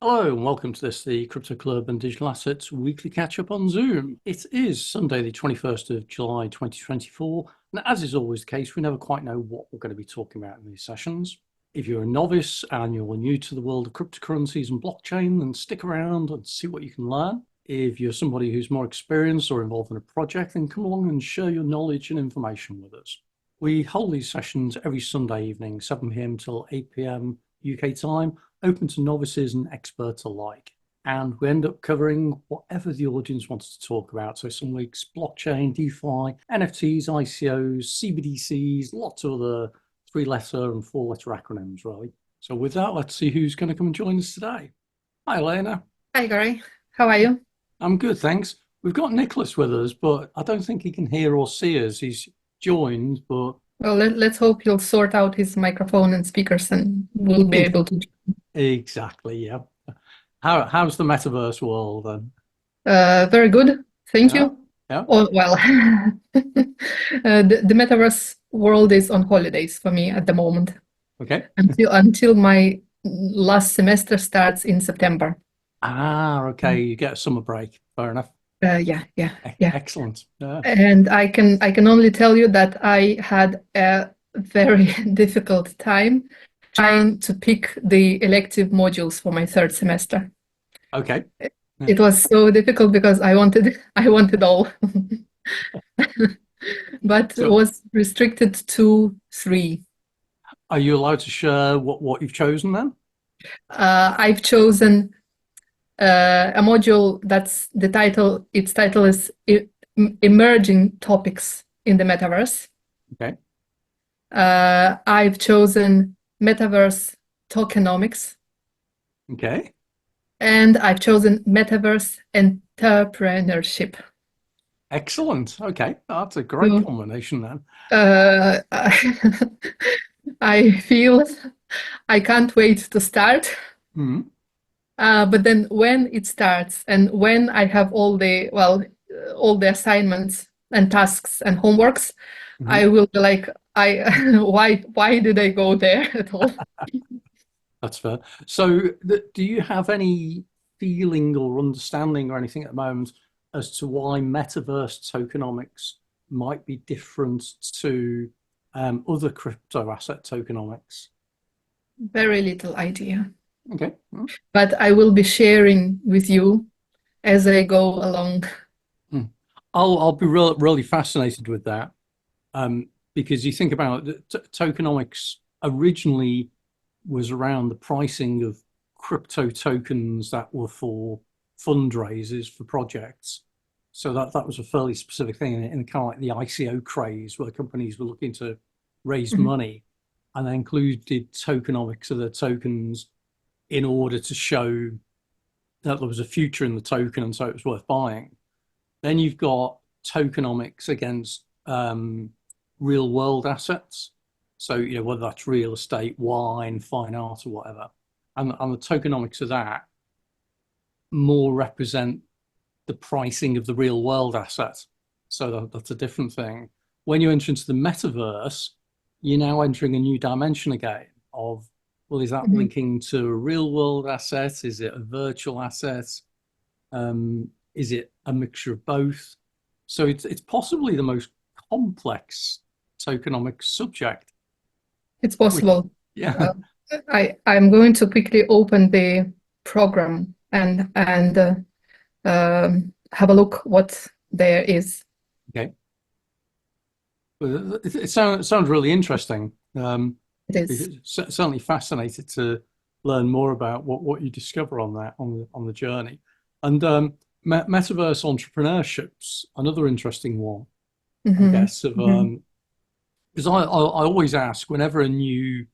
Hello and welcome to the Crypto Club and Digital Assets weekly catch-up on Zoom. It is Sunday, the 21st of July, 2024, and as is always the case, we never quite know what we're going to be talking about in these sessions. If you're a novice and you're new to the world of cryptocurrencies and blockchain, then stick around and see what you can learn. If you're somebody who's more experienced or involved in a project, then come along and share your knowledge and information with us. We hold these sessions every Sunday evening, 7 p.m. till 8 p.m. UK time, open to novices and experts alike. And we end up covering whatever the audience wants to talk about. So some weeks, blockchain, DeFi, NFTs, ICOs, CBDCs, lots of other 3-letter and 4-letter acronyms, really. So with that, let's see who's going to come and join us today. Hi, Elena. Hi, Gary. How are you? I'm good, thanks. We've got Nicholas with us, but I don't think he can hear or see us. He's joined, but... Well, let's hope he'll sort out his microphone and speakers and we'll be able to. Exactly, yeah. How's the metaverse world then? Very good. Thank Yeah, you. yeah. Oh, well, the metaverse world is on holidays for me at the moment Okay. until my last semester starts in September. Okay. You get a summer break. Fair enough. Yeah. Excellent. Yeah. And I can only tell you that I had a very difficult time trying to pick the elective modules for my third semester. Okay. Yeah. It was so difficult because I wanted all, but So, was restricted to three. are you allowed to share what you've chosen then? I've chosen a module that's its title is Emerging Topics in the Metaverse. Okay. I've chosen Metaverse Tokenomics, Okay. and I've chosen Metaverse Entrepreneurship. Excellent. Okay. That's a great So, combination then. uh, I feel I can't wait to start. Hmm. But then when it starts and when I have all the assignments and tasks and homeworks, Hmm. I will be like, why did I go there at all? That's fair. So, do you have any feeling or understanding or anything at the moment as to why metaverse tokenomics might be different to other crypto asset tokenomics? Very little idea. Okay. But I will be sharing with you as I go along. Hmm. I'll be really fascinated with that, because you think about tokenomics originally was around the pricing of crypto tokens that were for fundraisers for projects. So that was a fairly specific thing in kind of like the ICO craze where companies were looking to raise Mhm. money, and they included tokenomics of their tokens in order to show that there was a future in the token and so it was worth buying. Then you've got tokenomics against real world assets. So, whether that's real estate, wine, fine art, or whatever. And the tokenomics of that more represent the pricing of the real world asset. So that's a different thing. When you enter into the metaverse, you're now entering a new dimension again of, well, is that Mhm. linking to a real world asset? Is it a virtual asset? Is it a mixture of both? So it's possibly the most complex tokenomics subject. It's Which, possible. yeah, Uh, I'm going to quickly open the program and have a look what there is. okay. Well, it sounds really interesting. It is. Certainly fascinated to learn more about what you discover on that on the journey. And metaverse entrepreneurship's another interesting one, I Hmm. guess. Of Hmm. Because I always ask whenever a new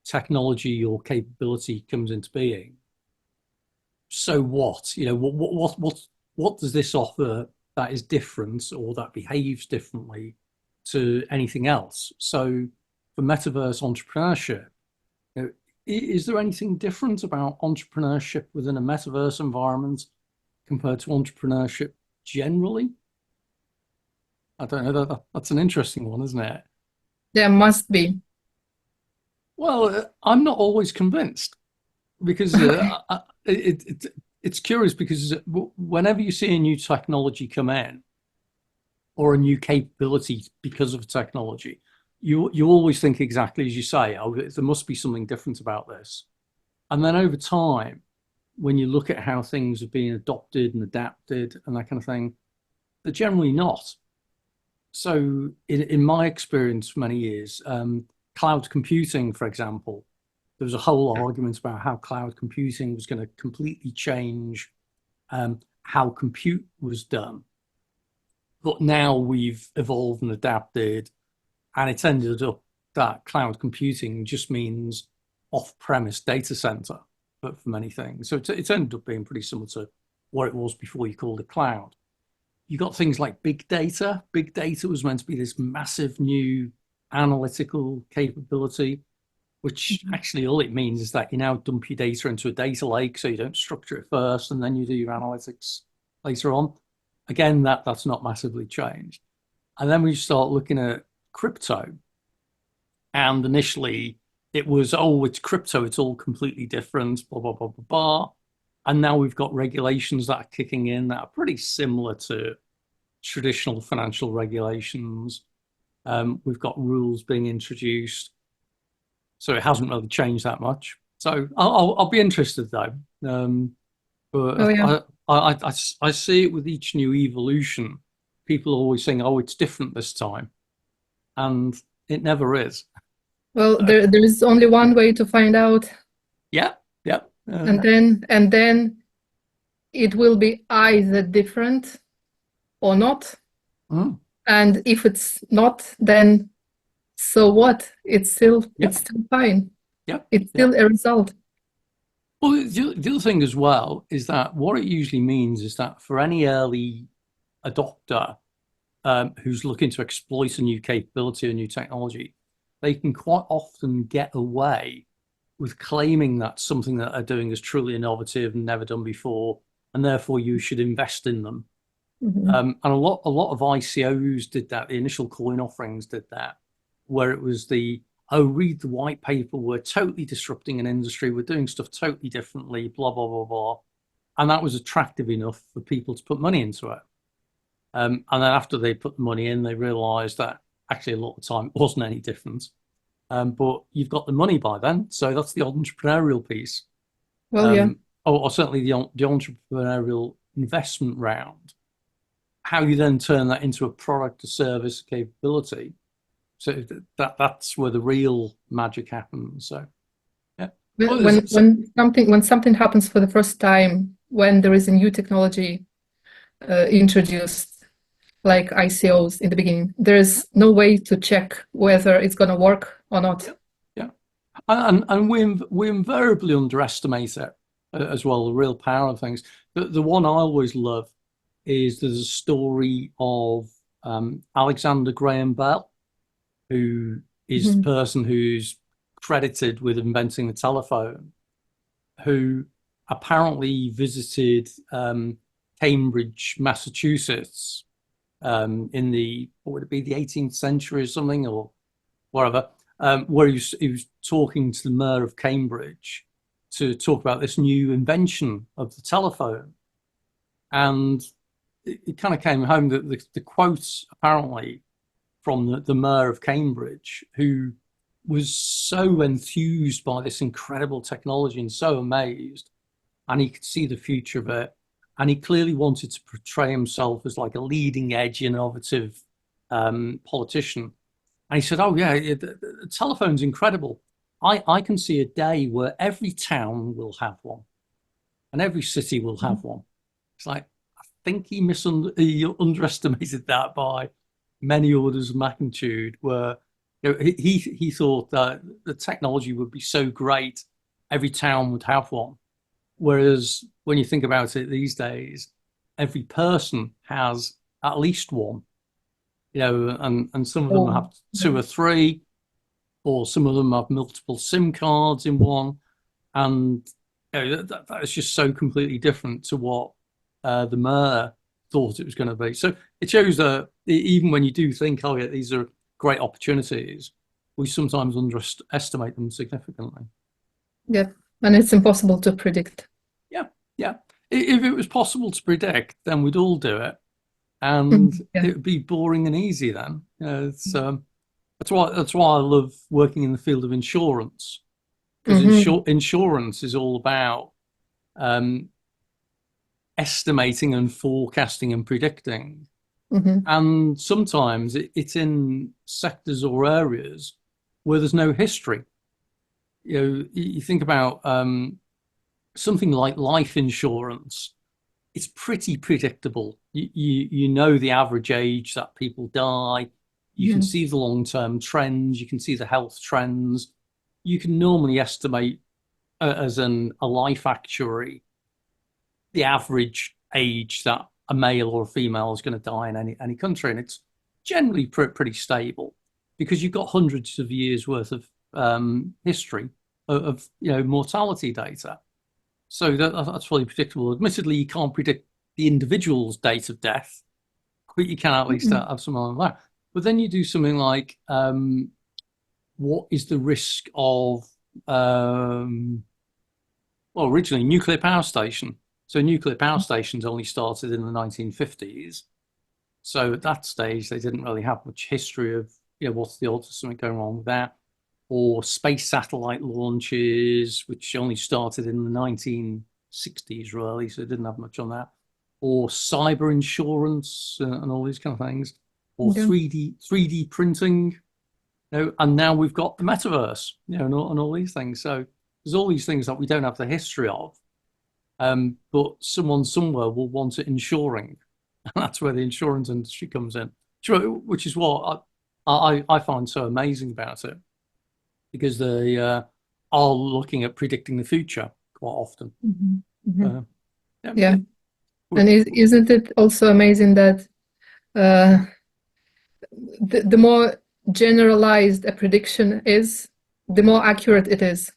technology or capability comes into being, so what? What does this offer that is different or that behaves differently to anything else? So for metaverse entrepreneurship, is there anything different about entrepreneurship within a metaverse environment compared to entrepreneurship generally? I don't know. That's an interesting one, isn't it? There must be. Well, I'm not always convinced. because it's curious because whenever you see a new technology come in or a new capability because of technology, you always think exactly as you say, oh, there must be something different about this. And then over time, when you look at how things are being adopted and adapted and that kind of thing, they're generally not. So in my experience for many years, cloud computing, for example, there was a whole argument about how cloud computing was going to completely change how compute was done. But now we've evolved and adapted, and it's ended up that cloud computing just means off-premise data center for many things. So it's ended up being pretty similar to what it was before you called it cloud. You got things like big data. Big data was meant to be this massive new analytical capability, which actually all it means is that you now dump your data into a data lake, so you don't structure it first and then you do your analytics later on. Again, that's not massively changed. And then we start looking at crypto, and initially it was, oh, it's crypto, it's all completely different, blah, blah, blah, blah, blah. And now we've got regulations that are kicking in that are pretty similar to traditional financial regulations. We've got rules being introduced. So it hasn't really changed that much. So I'll be interested though. But Oh yeah. I see it with each new evolution. People are always saying, oh, it's different this time. And it never is. Well, there is only one way to find out, Yeah, yeah. and then it will be either different or not. Mm, And if it's not, then so what? It's still yeah, fine. yeah, It's yeah. still a result. Well, the other thing as well is that what it usually means is that for any early adopter who's looking to exploit a new capability or new technology, they can quite often get away with claiming that something that they're doing is truly innovative and never done before, and therefore you should invest in them. And a lot of ICOs did that. The initial coin offerings did that, where it was read the white paper. We're totally disrupting an industry. We're doing stuff totally differently. Blah blah blah blah, and that was attractive enough for people to put money into it. And then after they put the money in, they realised that actually a lot of the time it wasn't any different. But you've got the money by then, so that's the entrepreneurial piece. Well, yeah. Or certainly the entrepreneurial investment round. How you then turn that into a product or service capability. So that's where the real magic happens. So yeah. Well, When something happens for the first time, when there is a new technology introduced, like ICOs in the beginning, there's no way to check whether it's going to work or not. Yeah, and we invariably underestimate it as well. The real power of things. The one I always love is there's a story of Alexander Graham Bell, who is the person who's credited with inventing the telephone, who apparently visited Cambridge, Massachusetts, in what would it be, the 18th century or something, or whatever, where he was talking to the mayor of Cambridge to talk about this new invention of the telephone. And it kind of came home that the quotes apparently from the mayor of Cambridge, who was so enthused by this incredible technology and so amazed, and he could see the future of it. And he clearly wanted to portray himself as like a leading edge, innovative politician. And he said, oh, yeah, the telephone's incredible. I can see a day where every town will have one and every city will have one. It's like, I think he underestimated that by many orders of magnitude, where he thought that the technology would be so great, every town would have one. Whereas when you think about it these days, every person has at least one, and some of them have two or three, or some of them have multiple SIM cards in one. And that is just so completely different to what the mayor thought it was going to be. So it shows that even when you do think, oh yeah, these are great opportunities, we sometimes underestimate them significantly. Yeah, And it's impossible to predict. Yeah, yeah. If it was possible to predict, then we'd all do it, and Yeah. it would be boring and easy then. That's why I love working in the field of insurance, because insurance is all about um, estimating and forecasting and predicting. And sometimes it's in sectors or areas where there's no history. You think about something like life insurance. It's pretty predictable. You know the average age that people die. You can see the long-term trends. You can see the health trends. You can normally estimate as a life actuary the average age that a male or a female is going to die in any country, and it's generally pretty stable because you've got hundreds of years worth of history of mortality data. So that's fully predictable. Admittedly, you can't predict the individual's date of death, but you can at least have something like that. But then you do something like, what is the risk of, originally nuclear power station. So nuclear power stations only started in the 1950s. So at that stage, they didn't really have much history of, what's the odds of something going wrong with that. Or space satellite launches, which only started in the 1960s, really, so it didn't have much on that. Or cyber insurance and all these kind of things. Or 3D printing, and now we've got the metaverse, and all these things. So there's all these things that we don't have the history of, but someone somewhere will want it insuring, and that's where the insurance industry comes in, which is what I find so amazing about it, because they are looking at predicting the future quite often. Yeah. And isn't it also amazing that the more generalized a prediction is, the more accurate it is?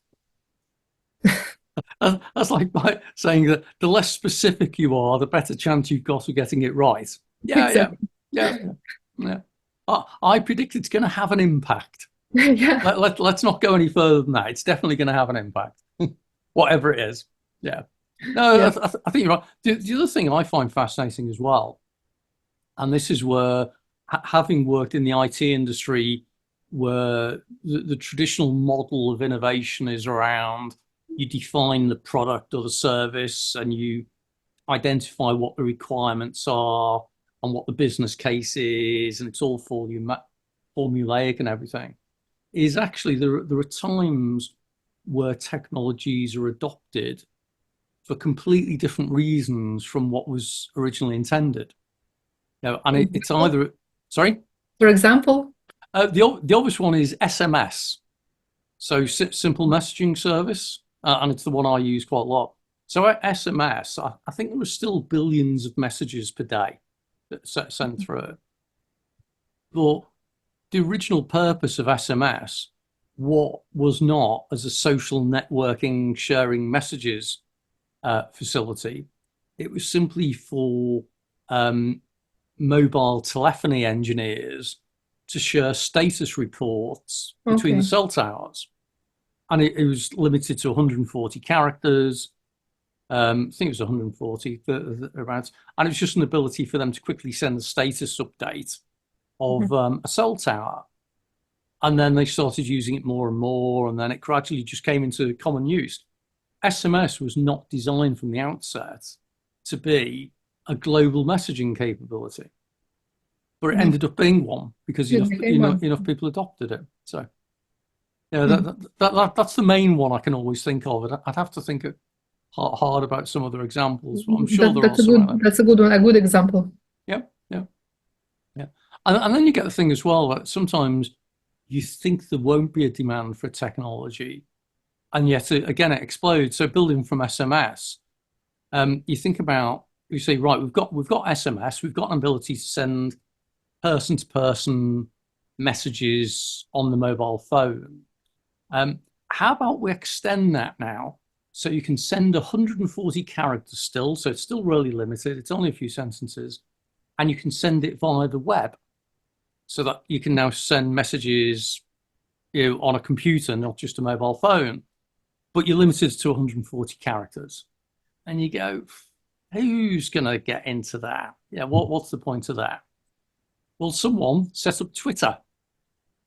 That's like saying that the less specific you are, the better chance you've got of getting it right. Yeah, exactly. Yeah. I predict it's going to have an impact. Yeah. Let's not go any further than that. It's definitely going to have an impact, whatever it is. Yeah. No, yeah. I think you're right. The other thing I find fascinating as well, and this is where, having worked in the IT industry, where the traditional model of innovation is around, you define the product or the service and you identify what the requirements are and what the business case is, and it's all formulaic and everything, is actually there are times where technologies are adopted for completely different reasons from what was originally intended. And it's either, sorry? For example? The obvious one is SMS. So simple messaging service, and it's the one I use quite a lot. So SMS, I think there were still billions of messages per day that sent through. But the original purpose of SMS was not as a social networking, sharing messages facility. It was simply for mobile telephony engineers to share status reports between the cell towers. And it was limited to 140 characters. I think it was 140 thereabouts. And it was just an ability for them to quickly send the status update of a cell tower. And then they started using it more and more, and then it gradually just came into common use. SMS was not designed from the outset to be a global messaging capability, but it ended up being one because enough people adopted it. So, that's the main one I can always think of. I'd have to think hard about some other examples, but I'm sure that's a good one, a good example. Yeah. And then you get the thing as well that sometimes you think there won't be a demand for technology, and yet again it explodes. So building from SMS, you think about, you say, right, we've got SMS, we've got an ability to send person to person messages on the mobile phone. How about we extend that now so you can send 140 characters still, so it's still really limited, it's only a few sentences, and you can send it via the web, so that you can now send messages on a computer, not just a mobile phone. but you're limited to 140 characters. And you go, who's going to get into that? Yeah, what's the point of that? Well, someone set up Twitter,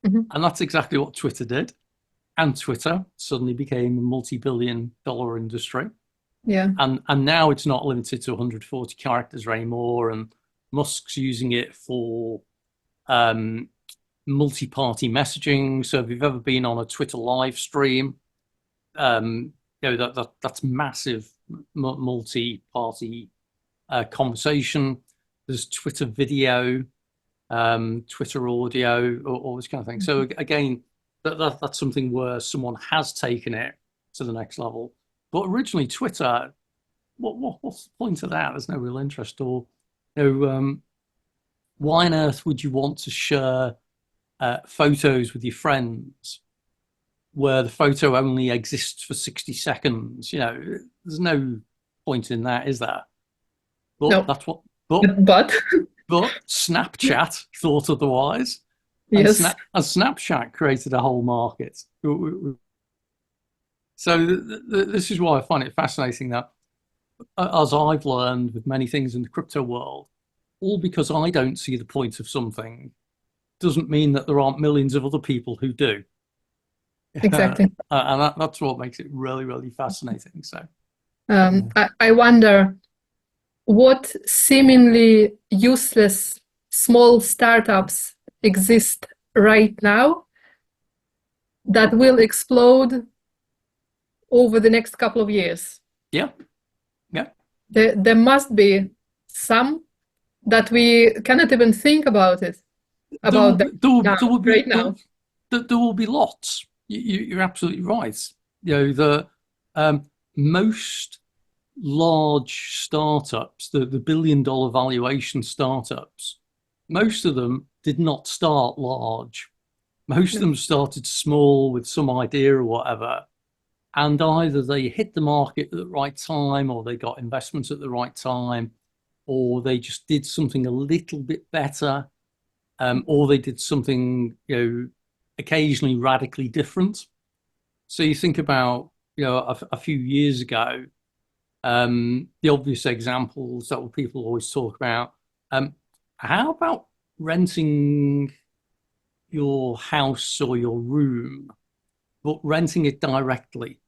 and that's exactly what Twitter did. And Twitter suddenly became a multi-billion-dollar industry. Yeah. And now it's not limited to 140 characters anymore. And Musk's using it for multi-party messaging. So if you've ever been on a Twitter live stream, that's massive multi-party conversation. There's Twitter video, Twitter audio, all this kind of thing. So again, that's something where someone has taken it to the next level. But originally, Twitter, what's the point of that? There's no real interest. Or, why on earth would you want to share photos with your friends where the photo only exists for 60 seconds? There's no point in that, is there? But No. that's what. But Snapchat thought otherwise. yes. And Snapchat created a whole market. So this is why I find it fascinating that, as I've learned with many things in the crypto world, all because I don't see the point of something doesn't mean that there aren't millions of other people who do. Exactly. And that's what makes it really, really fascinating. So I wonder what seemingly useless small startups exist right now that will explode over the next couple of years. Yeah. There must be some that we cannot even think about it. There will be lots. You're absolutely right. The most large startups, the billion-dollar valuation startups, most of them did not start large. Most of them started small with some idea or whatever. And either they hit the market at the right time, or they got investments at the right time, or they just did something a little bit better, or they did something, occasionally radically different. So you think about, a few years ago, the obvious examples that people always talk about. How about renting your house or your room, but renting it directly,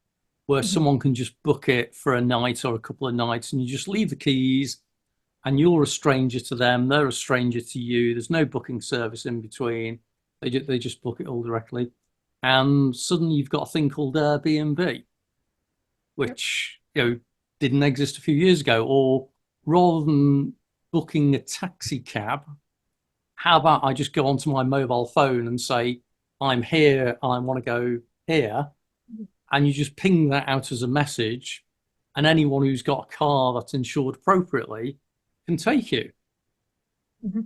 where someone can just book it for a night or a couple of nights, and you just leave the keys, and you're a stranger to them, they're a stranger to you. There's no booking service in between. They just book it all directly, and suddenly you've got a thing called Airbnb, which didn't exist a few years ago. Or rather than booking a taxi cab, how about I just go onto my mobile phone and say, I'm here, I want to go here. And you just ping that out as a message, and anyone who's got a car that's insured appropriately can take you.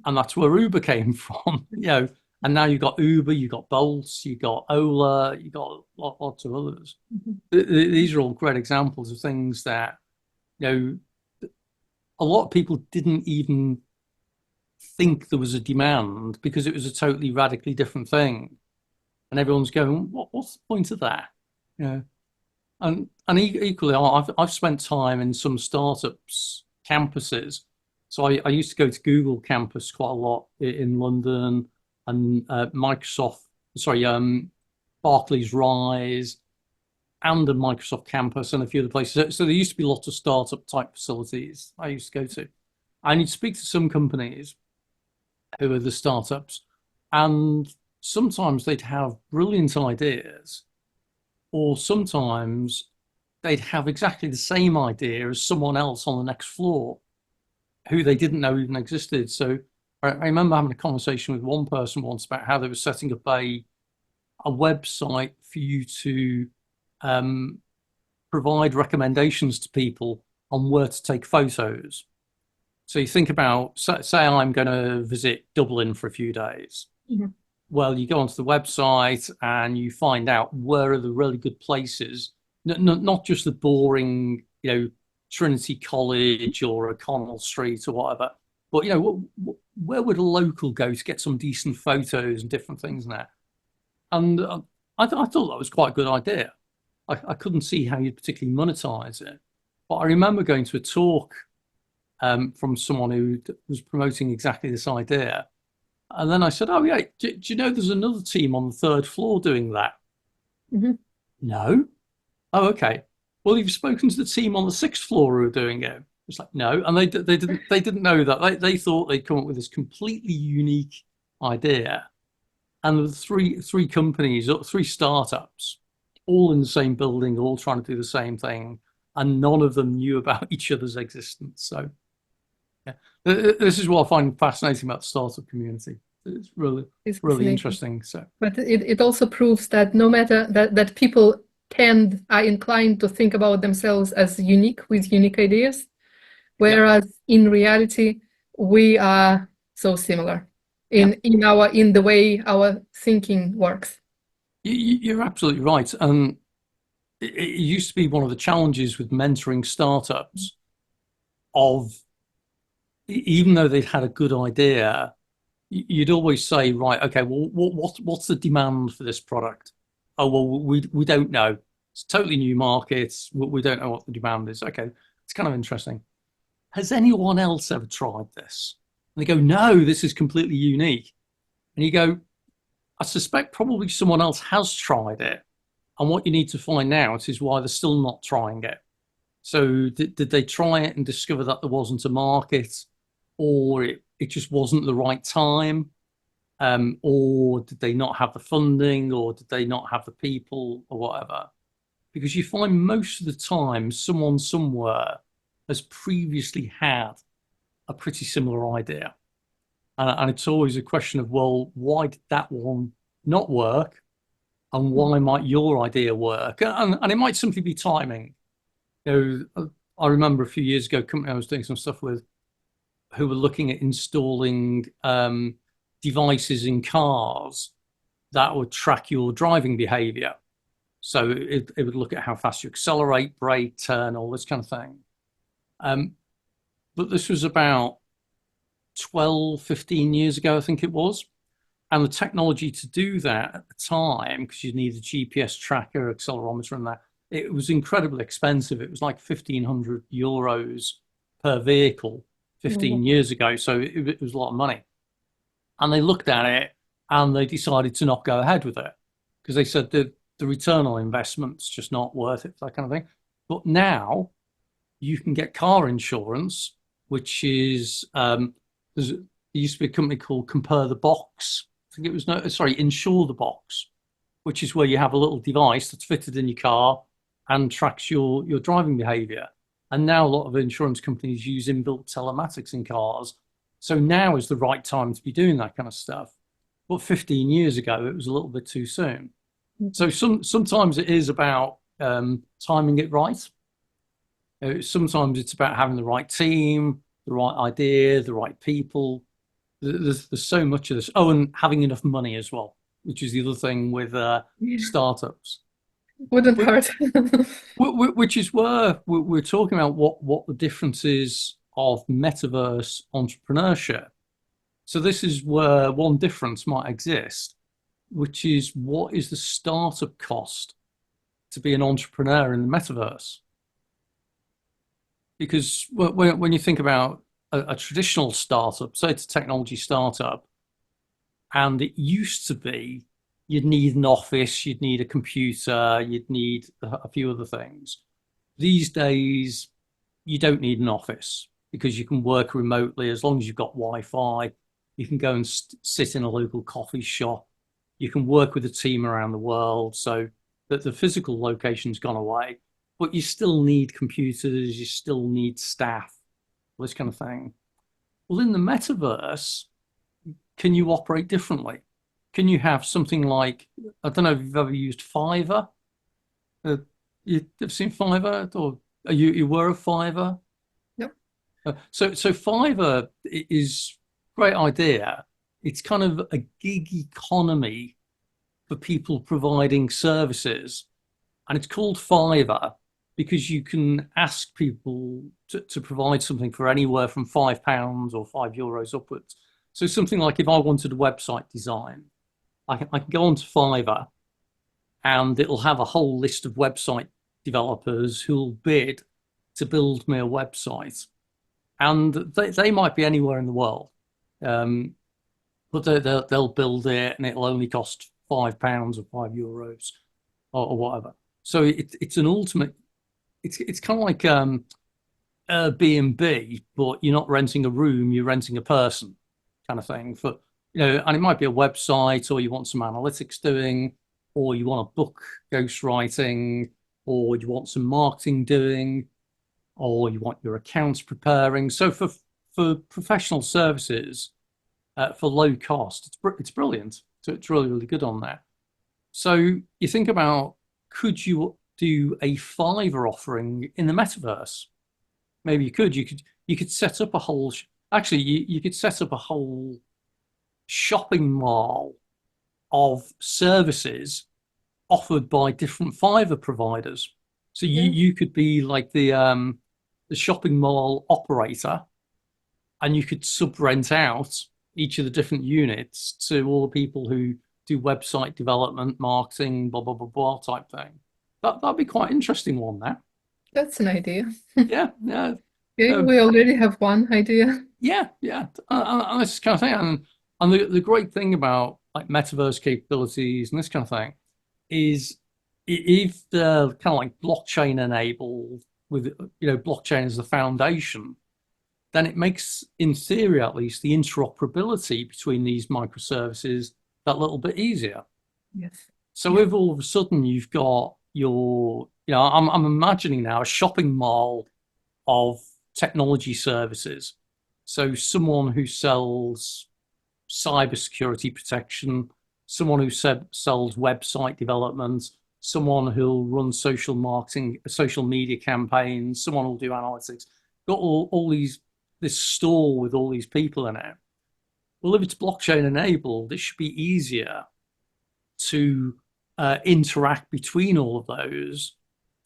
And that's where Uber came from, and now you've got Uber, you've got Bolt, you've got Ola, you've got lots of others. These are all great examples of things that, a lot of people didn't even think there was a demand because it was a totally radically different thing. And everyone's going, what's the point of that? And equally, I've spent time in some startups campuses. So I used to go to Google campus quite a lot in London, and Barclays Rise, and the Microsoft campus, and a few other places. So there used to be lots of startup type facilities I used to go to. And you'd speak to some companies who are the startups, and sometimes they'd have brilliant ideas, or sometimes they'd have exactly the same idea as someone else on the next floor who they didn't know even existed. So I remember having a conversation with one person once about how they were setting up a website for you to provide recommendations to people on where to take photos. So you think about, say I'm going to visit Dublin for a few days. Well, you go onto the website and you find out where are the really good places, not just the boring, Trinity College or O'Connell Street or whatever, but where would a local go to get some decent photos and different things in there? And I thought that was quite a good idea. I couldn't see how you'd particularly monetize it. But I remember going to a talk from someone who was promoting exactly this idea. And then I said, oh, yeah, do you know there's another team on the third floor doing that? Mhm. No. Oh, okay. Well, you've spoken to the team on the sixth floor who are doing it. It's like, no. And they didn't know that. They thought they'd come up with this completely unique idea. And there were three companies, three startups, all in the same building, all trying to do the same thing. And none of them knew about each other's existence. So yeah, this is what I find fascinating about the startup community. It's really, It's really fascinating. interesting. So But it also proves that no matter that people are inclined to think about themselves as unique with unique ideas, yeah, whereas in reality we are so similar yeah, in the way our thinking works. you're absolutely right. And it used to be one of the challenges with mentoring startups of even though they'd had a good idea, you'd always say, right, okay, well, what's the demand for this product? Oh, well, we don't know. It's totally new markets. We don't know what the demand is. Okay, it's kind of interesting. Has anyone else ever tried this? And they go, no, this is completely unique. And you go, I suspect probably someone else has tried it. And what you need to find out is why they're still not trying it. So did they try it and discover that there wasn't a market, or it just wasn't the right time? Or did they not have the funding, or did they not have the people, or whatever? Because you find most of the time someone somewhere has previously had a pretty similar idea. And it's always a question of, well, why did that one not work? And why might your idea work? And it might simply be timing. I remember a few years ago, a company I was doing some stuff with who were looking at installing devices in cars that would track your driving behavior. So it would look at how fast you accelerate, brake, turn, all this kind of thing. Um, but this was about 12, 15 years ago, I think it was. And the technology to do that at the time, because you need a GPS tracker, accelerometer, and that, it was incredibly expensive. It was like €1,500 per vehicle 15 Mhm. years ago. So it was a lot of money. And they looked at it and they decided to not go ahead with it because they said that the return on investment's just not worth it, that kind of thing. But now you can get car insurance, which is there used to be a company called Compare the Box. I think it was no, sorry, Insure the Box, which is where you have a little device that's fitted in your car and tracks your driving behavior. And now a lot of insurance companies use inbuilt telematics in cars. So now is the right time to be doing that kind of stuff. But 15 years ago, it was a little bit too soon. So sometimes it is about timing it right. Sometimes it's about having the right team, the right idea, the right people. There's so much of this. Oh, and having enough money as well, which is the other thing with startups. Wouldn't Which, hurt. which is where we're talking about what the difference is of metaverse entrepreneurship. So this is where one difference might exist, which is what is the startup cost to be an entrepreneur in the metaverse? Because when you think about a traditional startup, say it's a technology startup, and it used to be you'd need an office, you'd need a computer, you'd need a few other things. These days, you don't need an office because you can work remotely as long as you've got Wi-Fi. You can go and sit in a local coffee shop. You can work with a team around the world. So that the physical location's gone away, but you still need computers, you still need staff, this kind of thing. Well, in the metaverse, can you operate differently? Can you have something like, I don't know if you've ever used Fiverr? Uh, you've seen Fiverr, or you were a Fiverr? Yep. So Fiverr is a great idea. It's kind of a gig economy for people providing services, and it's called Fiverr because you can ask people to provide something for anywhere from £5 or €5 upwards. So something like if I wanted a website design, I can go onto Fiverr and it'll have a whole list of website developers who'll bid to build me a website, and they might be anywhere in the world, um, but they'll build it, and it'll only cost £5 or €5 or whatever. So it's an ultimate. It's kind of like Airbnb, but you're not renting a room, you're renting a person, kind of thing. For and it might be a website, or you want some analytics doing, or you want a book ghostwriting, or you want some marketing doing, or you want your accounts preparing. So for professional services, for low cost, it's brilliant. So it's really, really good on that. So you think about, could you do a Fiverr offering in the metaverse? Maybe you could. You could set up a whole. Actually, you could set up a whole shopping mall of services offered by different Fiverr providers. So Yeah. you could be like the shopping mall operator, and you could sub rent out each of the different units to all the people who do website development, marketing, blah blah blah blah type thing. That'd be quite interesting one. That That's an idea. yeah yeah. Okay, Um, we already have one idea. yeah. And this kind of thing, and the great thing about like metaverse capabilities and this kind of thing is, if they're kind of like blockchain enabled, with blockchain as the foundation, then it makes, in theory at least, the interoperability between these microservices that little bit easier. Yes. So Yeah. if all of a sudden you've got your, I'm imagining now a shopping mall of technology services. So someone who sells cybersecurity protection, someone who sells website development, someone who'll run social marketing, social media campaigns, someone who'll do analytics. Got all these, this store with all these people in it. Well, if it's blockchain enabled, it should be easier to interact between all of those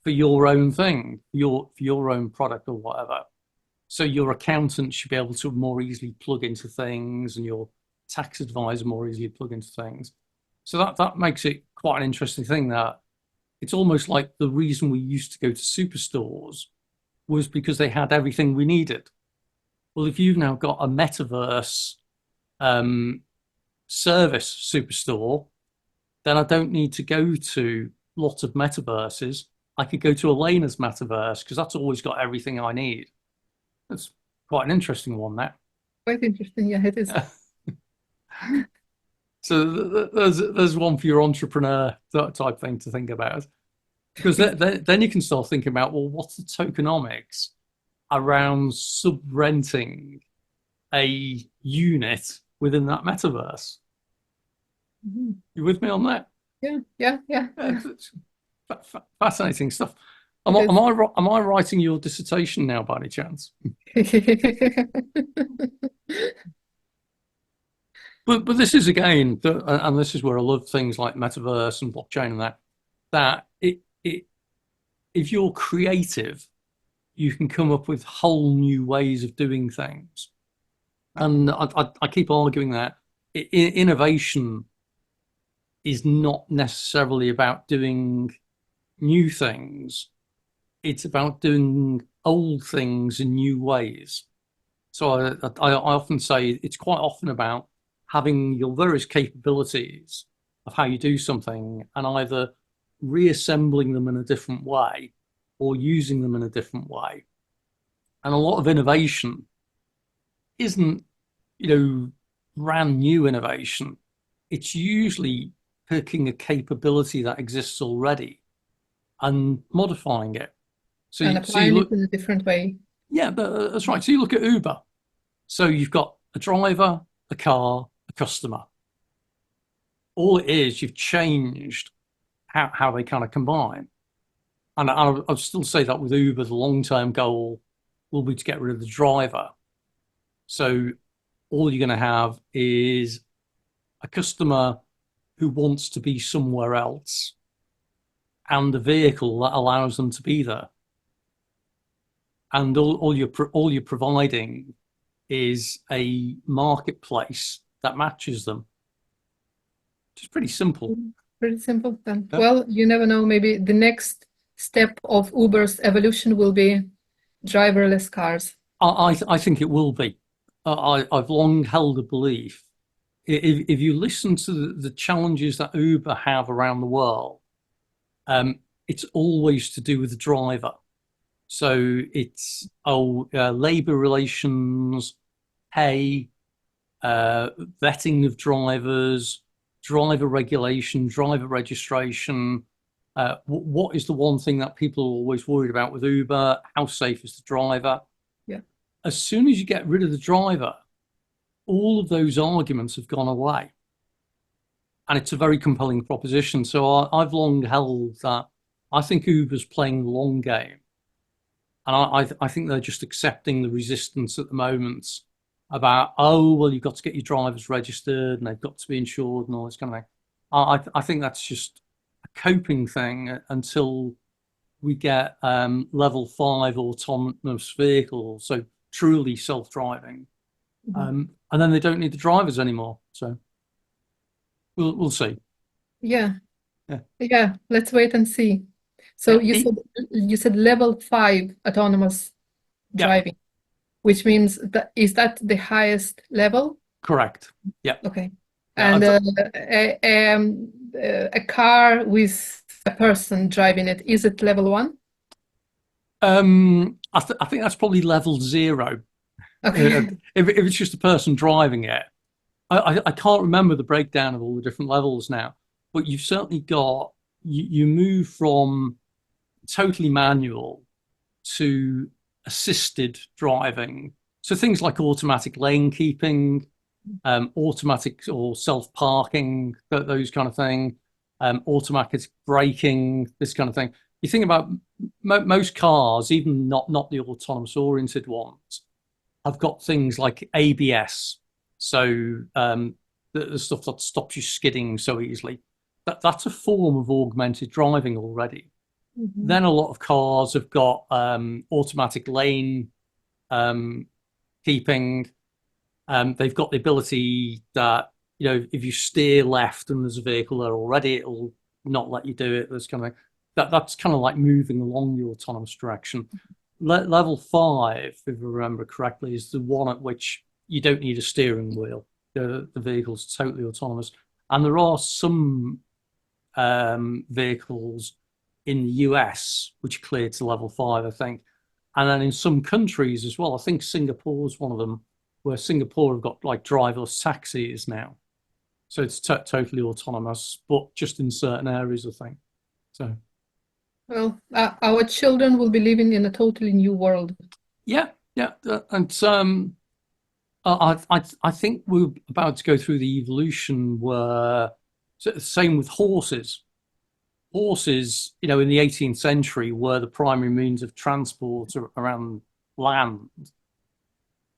for your own thing, for your own product or whatever. So your accountant should be able to more easily plug into things, and your tax advisor more easily plug into things. So that makes it quite an interesting thing. That it's almost like the reason we used to go to superstores was because they had everything we needed. Well, if you've now got a metaverse service superstore, then I don't need to go to lots of metaverses. I could go to Elena's metaverse because that's always got everything I need. That's quite an interesting one, that. Quite interesting. Yeah, it is. So there's one for your entrepreneur type thing to think about, because then you can start thinking about, well, what's the tokenomics around sub-renting a unit within that metaverse? Mhm. You with me on that? Yeah. It's fascinating stuff. Am It I, is. am I am I writing your dissertation now by any chance? But this is again, and this is where I love things like metaverse and blockchain and that it if you're creative, you can come up with whole new ways of doing things. And I keep arguing that innovation is not necessarily about doing new things. It's about doing old things in new ways. So I often say it's quite often about having your various capabilities of how you do something, and either reassembling them in a different way or using them in a different way. And a lot of innovation isn't, brand new innovation. It's usually picking a capability that exists already and modifying it. So And you applying it look, in a different way. yeah, that's right. So you look at Uber. So you've got a driver, a car, a customer. All it is, you've changed how they kind of combine. And I'll still say that with Uber, the long-term goal will be to get rid of the driver. So all you're going to have is a customer who wants to be somewhere else, and a vehicle that allows them to be there. And all you're providing is a marketplace that matches them. Which is pretty simple. Pretty simple then. Yeah. Well, you never know. Maybe the next step of Uber's evolution will be driverless cars. I think it will be. I've long held a belief. If you listen to the challenges that Uber have around the world, it's always to do with the driver. So it's labour relations, pay, vetting of drivers, driver regulation, driver registration. What is the one thing that people are always worried about with Uber? How safe is the driver? Yeah. As soon as you get rid of the driver, all of those arguments have gone away. And it's a very compelling proposition. So I've long held that I think Uber's playing the long game. And I think they're just accepting the resistance at the moment about, oh, well, you've got to get your drivers registered and they've got to be insured and all this kind of thing. I think that's just a coping thing until we get level 5 autonomous vehicles, so truly self-driving. And then they don't need the drivers anymore. So we'll see. Yeah. Yeah. Yeah. Let's wait and see. So Yeah. you said level 5 autonomous Yeah. driving, which means that is that the highest level? Correct. Yeah. Okay. Yeah, And a car with a person driving it, is it level 1? I think that's probably level 0. Okay. If it's just a person driving it. I can't remember the breakdown of all the different levels now, but you've certainly got, you move from totally manual to assisted driving. So things like automatic lane keeping, automatic or self-parking, those kind of thing, automatic braking, this kind of thing. You think about most cars, even not the autonomous oriented ones, have got things like ABS. So the stuff that stops you skidding so easily. That's a form of augmented driving already. Then a lot of cars have got automatic lane keeping. They've got the ability that, if you steer left and there's a vehicle there already, it'll not let you do it. This kind of thing. That's kind of like moving along the autonomous direction. Level 5, if I remember correctly, is the one at which you don't need a steering wheel. The vehicle's totally autonomous. And there are some vehicles in the US which cleared to level 5, I think. And then in some countries as well, I think Singapore's one of them, where Singapore have got like driverless taxis now. So it's totally autonomous, but just in certain areas, I think. So. Well, our children will be living in a totally new world. Yeah, and I think we're about to go through the evolution where, same with horses. Horses, in the 18th century were the primary means of transport around land.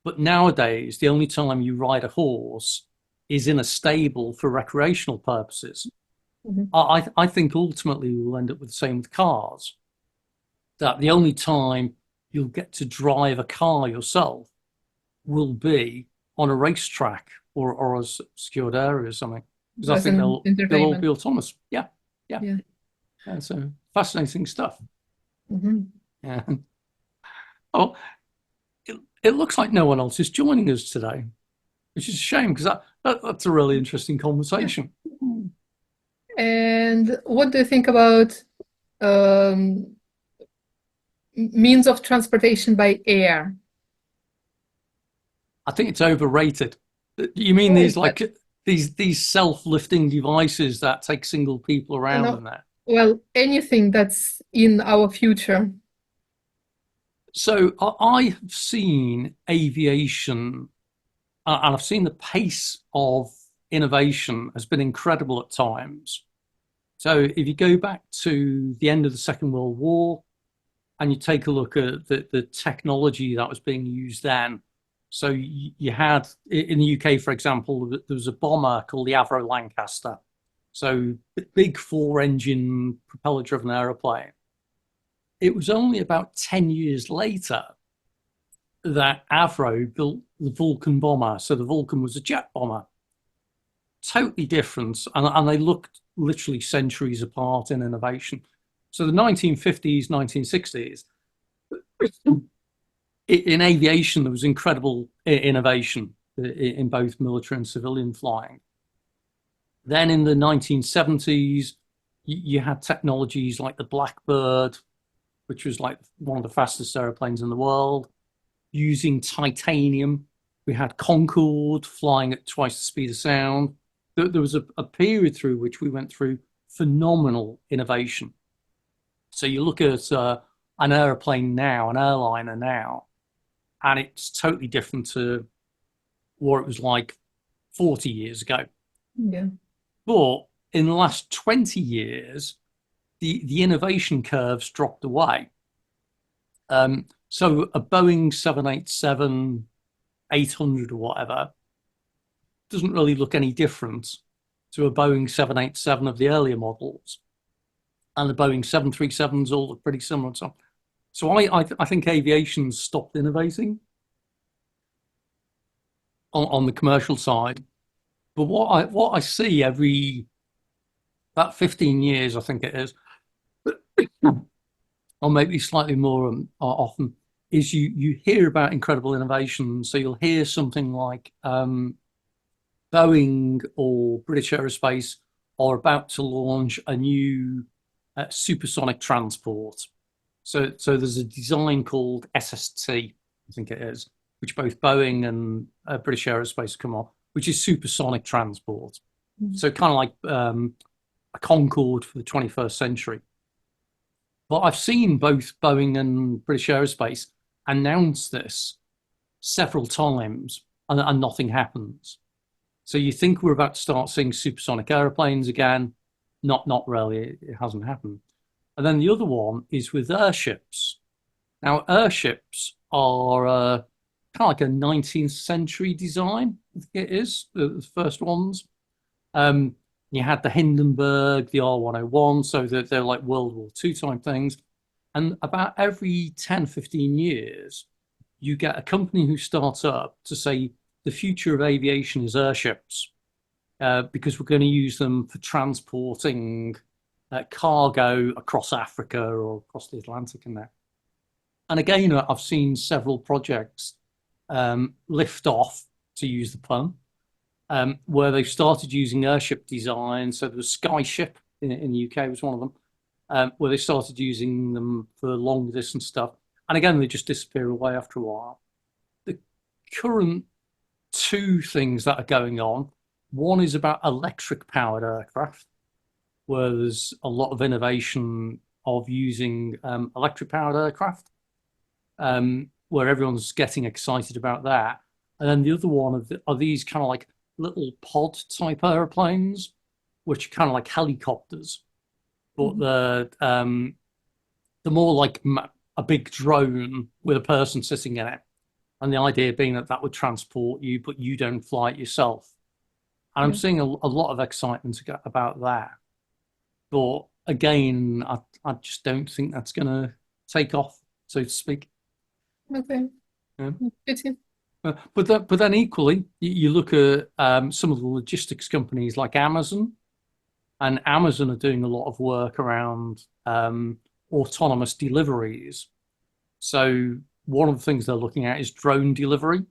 But nowadays, the only time you ride a horse is in a stable for recreational purposes. I think ultimately we'll end up with the same with cars. That the only time you'll get to drive a car yourself will be on a racetrack or a secured area or something. Because I think they'll all be autonomous. Yeah. So fascinating stuff. Yeah. Oh, it looks like no one else is joining us today, which is a shame because that's a really interesting conversation. And what do you think about means of transportation by air? I think it's overrated. You mean these self-lifting devices that take single people around in there? Well, anything that's in our future. So I have seen aviation, and I've seen the pace of innovation has been incredible at times. So if you go back to the end of the Second World War and you take a look at the technology that was being used then. So you had, in the UK, for example, there was a bomber called the Avro Lancaster. So big 4-engine propeller-driven aeroplane. It was only about 10 years later that Avro built the Vulcan bomber. So the Vulcan was a jet bomber. totally different, and they look literally centuries apart in innovation. So the 1950s, 1960s, in aviation, there was incredible innovation in both military and civilian flying. Then in the 1970s, you had technologies like the Blackbird, which was like one of the fastest airplanes in the world, using titanium. We had Concorde flying at twice the speed of sound. There was a period through which we went through phenomenal innovation. So you look at an airplane now, an airliner now, and it's totally different to what it was like 40 years ago. Yeah. But in the last 20 years, the innovation curves dropped away. So a Boeing 787, 800 or whatever doesn't really look any different to a Boeing 787 of the earlier models. And the Boeing 737s all look pretty similar. So I think aviation's stopped innovating on the commercial side. But what I see every about 15 years, I think it is, or maybe slightly more often, is you hear about incredible innovation. So you'll hear something like Boeing or British Aerospace are about to launch a new supersonic transport. So there's a design called SST, I think it is, which both Boeing and British Aerospace come on, which is supersonic transport. Mm-hmm. So kind of like a Concorde for the 21st century. But I've seen both Boeing and British Aerospace announce this several times, and nothing happens. So you think we're about to start seeing supersonic airplanes again? Not really. It hasn't happened. And then the other one is with airships. Now, airships are kind of like a 19th century design. I think it is the first ones. You had the Hindenburg, the R101, so they're like World War II type things. And about every 10, 15 years, you get a company who starts up to say the future of aviation is airships, because we're going to use them for transporting cargo across Africa or across the Atlantic and that. And again, I've seen several projects lift off, to use the pun, where they've started using airship design. So there was Skyship in the UK was one of them, where they started using them for long distance stuff. And again, they just disappear away after a while. The current two things that are going on, one is about electric powered aircraft, where there's a lot of innovation of using electric powered aircraft, where everyone's getting excited about that. And then the other one are these kind of like little pod type airplanes, which are kind of like helicopters, but they're more like a big drone with a person sitting in it. And the idea being that would transport you, but you don't fly it yourself. And I'm seeing a lot of excitement about that. But again, I just don't think that's going to take off, so to speak. Okay. Yeah. But then equally, you look at some of the logistics companies like Amazon, and Amazon are doing a lot of work around autonomous deliveries. So one of the things they're looking at is drone delivery.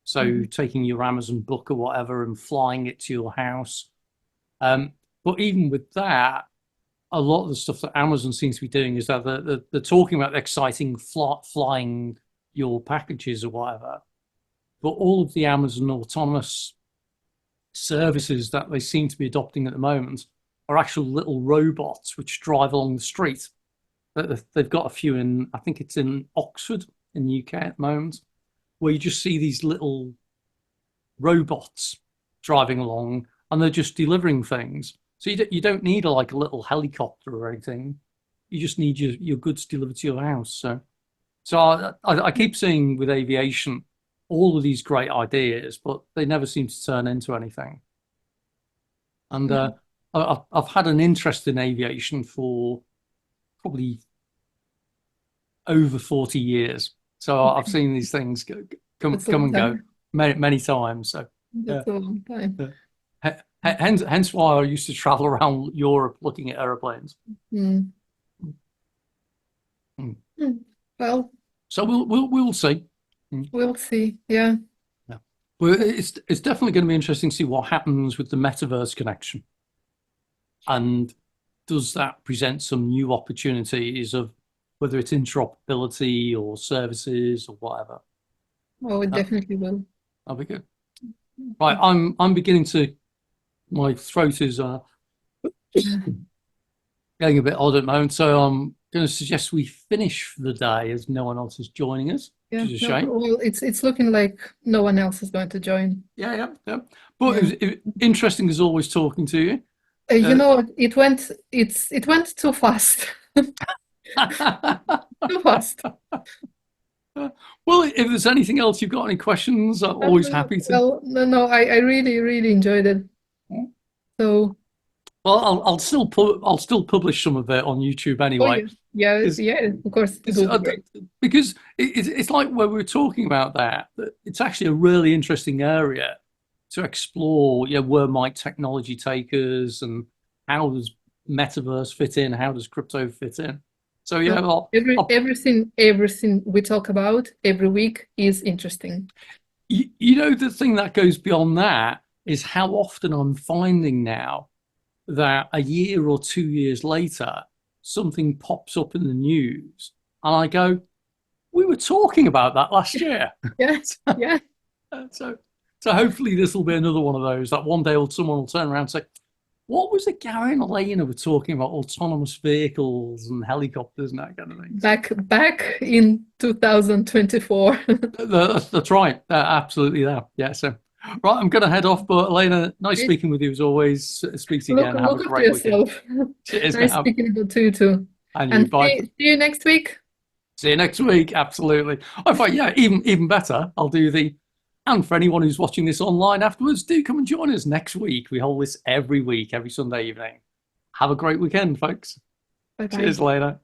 So taking your Amazon book or whatever and flying it to your house. But even with that, a lot of the stuff that Amazon seems to be doing is that they're talking about exciting flying your packages or whatever. But all of the Amazon autonomous services that they seem to be adopting at the moment are actual little robots which drive along the street. They've got a few in, I think it's in Oxford in the UK at the moment, where you just see these little robots driving along and they're just delivering things. So you don't need a little helicopter or anything. You just need your goods delivered to your house. So I keep seeing with aviation all of these great ideas, but they never seem to turn into anything. And I've had an interest in aviation for probably over 40 years. So I've seen these things come and go many times. So that's a long time. Hence why I used to travel around Europe looking at aeroplanes. Mm. Mm. Mm. Well, So we'll see. Mm. we'll see. Yeah. Yeah. Well, it's definitely going to be interesting to see what happens with the metaverse connection, and does that present some new opportunities of whether it's interoperability or services or whatever. Oh, it That, definitely will. that'll be good. Right, I'm beginning to, my throat is getting a bit odd at the moment, so I'm going to suggest we finish for the day as no one else is joining us, which Yeah. is a No, shame. well, it's looking like no one else is going to join. Yeah. But Yeah. it was interesting as always talking to you. You Uh, know, it went too fast. Too fast. well, if there's anything else you've got any questions, I'm always happy to. Well, no, I really, really enjoyed it. So, Well, I'll still publish some of it on YouTube oh anyway, yeah, of course, it because will be great. because it's like when we were talking about that it's actually a really interesting area to explore. Yeah, where might technology take us, and how does metaverse fit in? How does crypto fit in? So yeah, So everything we talk about every week is interesting. you know, the thing that goes beyond that is how often I'm finding now that a year or 2 years later, something pops up in the news, and I go, "We were talking about that last year." Yeah, yeah. so, so hopefully this will be another one of those that one day someone will turn around and say, "What was it Gary and Elena were talking about? Autonomous vehicles and helicopters and that kind of thing." Back in 2024. That's right. Absolutely that. Yeah. So, right, I'm going to head off. But Elena, nice speaking with you as always. Speak to you again. Have a Look after great weekend. yourself. Cheers Nice now. speaking about you too. And you. And Bye. see you next week. See you next week. Absolutely. In fact, yeah, even better. I'll do the. And for anyone who's watching this online afterwards, do come and join us next week. We hold this every week, every Sunday evening. Have a great weekend, folks. Bye bye. Cheers later.